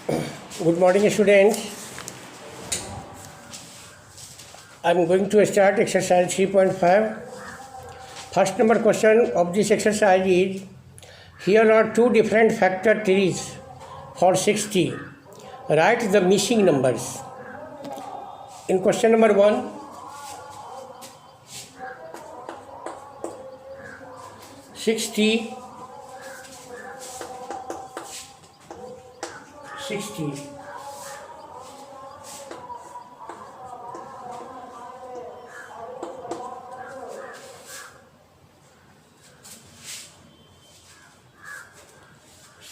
Good morning, students. I am going to start exercise 3.5. First number question of this exercise is, here are two different factor trees for 60. Write the missing numbers. In question number 1, 60, 60.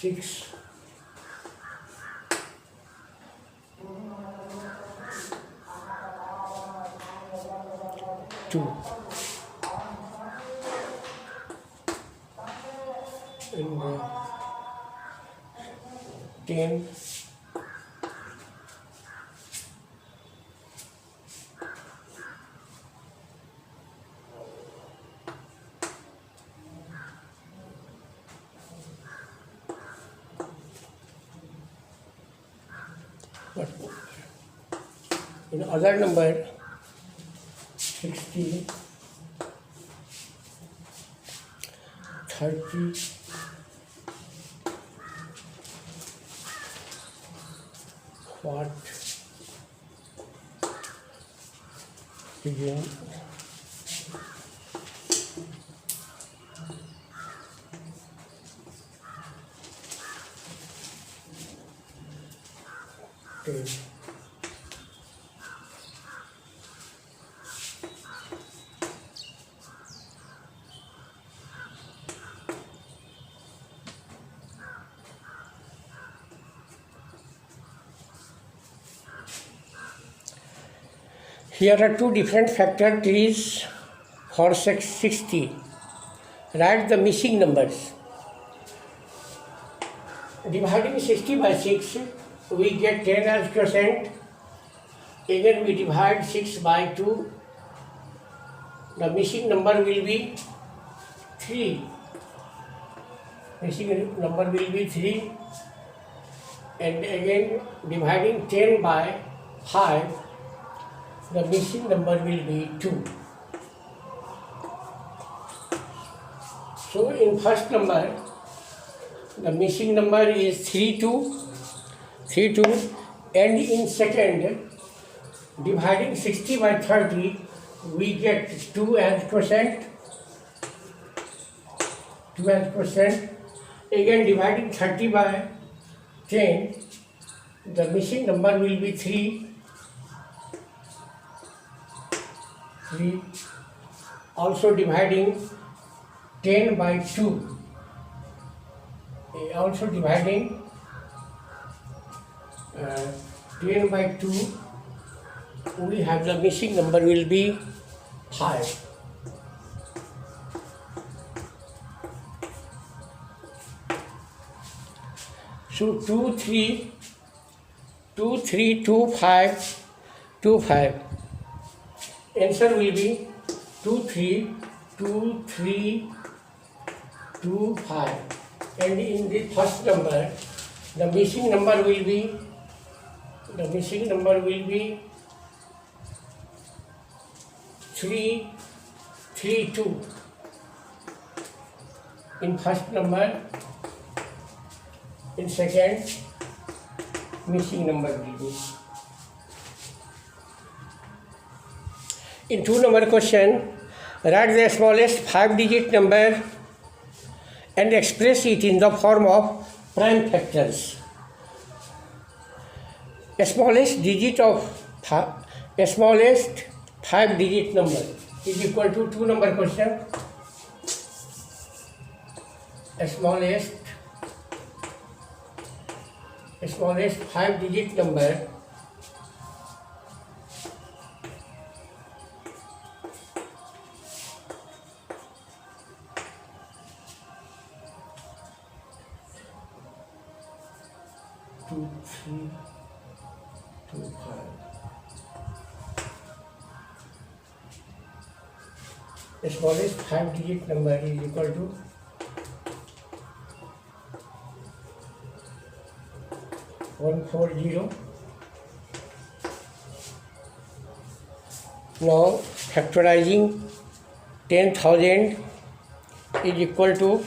Six, two, and 10, in other number 60, 30, 40, again 10. Here are two different factor trees for 60. Write the missing numbers. Dividing 60 by 6, we get 10 as quotient. Again we divide 6 by 2. The missing number will be 3. Missing number will be 3. And again dividing 10 by 5. The missing number will be 2. So in first number, the missing number is 32, and in second, dividing 60 by 30, we get 2 as quotient. Again dividing 30 by 10, the missing number will be 3. Also dividing 10 by 2. Also dividing 10 by 2. We have the missing number will be 5. So 2, 3, 2, 5, 2, 5. Answer will be 2, 3, 2, 3, 2, 5. And in the first number, the missing number will be 3, 3, 2. In first number, in second, missing number will be. In 2 number question, write the smallest 5-digit number and express it in the form of prime factors. Smallest 5-digit number is equal to 2 number question. Smallest 5-digit number two, 3, 2, 5. The smallest 5-digit number is equal to 140. Now factorizing 10,000 is equal to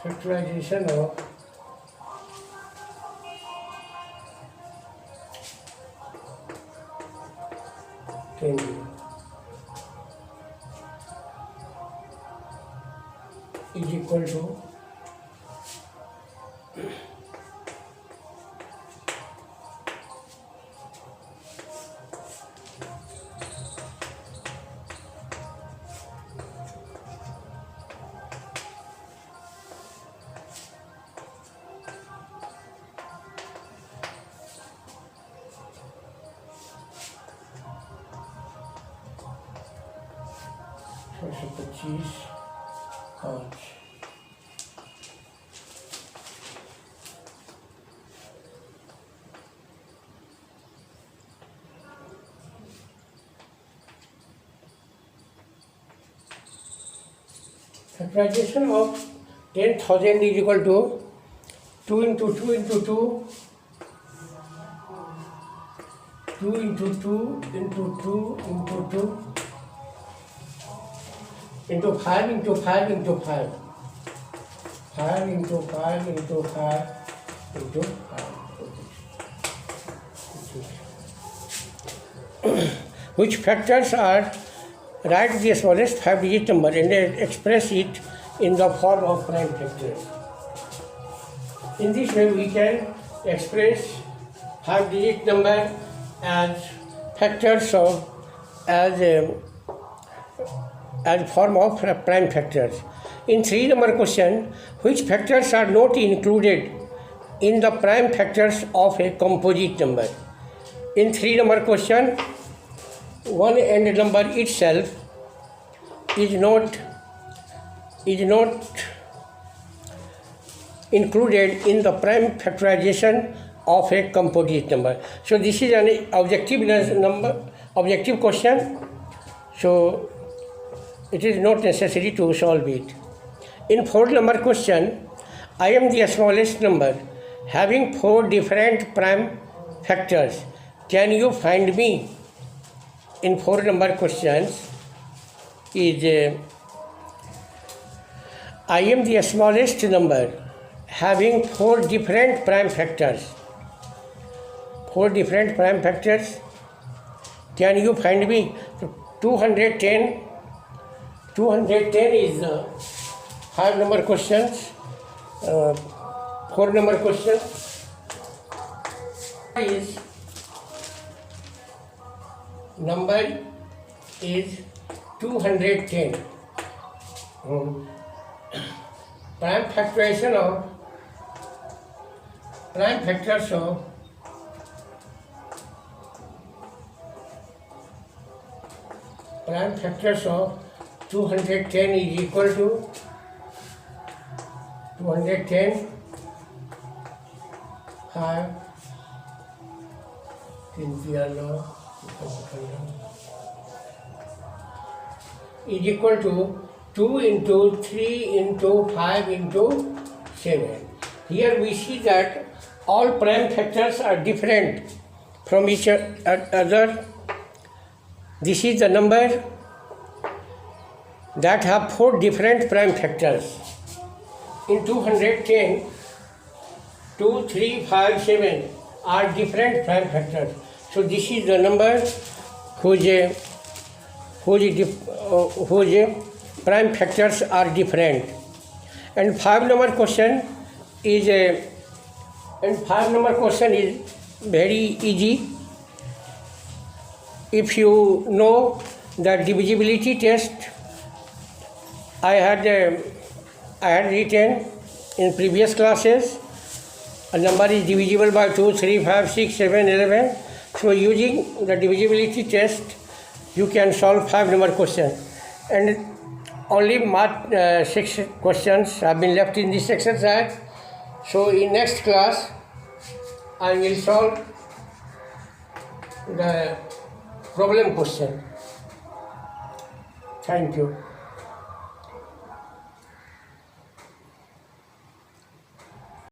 factorization of 10 is equal to $25 5. Factorization of 10,000 is equal to 2 into 2 into 2, 2 into 2 into 2 into 2 into 5 into 5 into 5, 5 into 5 into 5 into 5. Which factors are, write the smallest 5-digit number and express it in the form of prime factors. In this way we can express 5-digit number as factors of as form of prime factors. In 3-number question, which factors are not included in the prime factors of a composite number? In 3-number question, one and number itself is not included in the prime factorization of a composite number. So this is an objective question. So it is not necessary to solve it. In 4-number question, I am the smallest number having 4 different prime factors. Can you find me? In 4-number questions is I am the smallest number having 4 different prime factors. 4 different prime factors. Can you find me? So 210 is 5-number questions. 4-number question is number is 210. Prime factorization of prime factors of prime factors of 210 is equal to 210 5 is equal to 2 into 3 into 5 into 7. Here we see that all prime factors are different from each other. This is the number that have 4 different prime factors. In 210, 2, 3, 5, 7 are different prime factors. So this is the number whose prime factors are different. And 5-number question is very easy. If you know the divisibility test, I had written in previous classes, a number is divisible by 2, 3, 5, 6, 7, 11. So using the divisibility test, you can solve 5-number question. And only 6 questions have been left in this exercise. So in next class, I will solve the problem question. Thank you.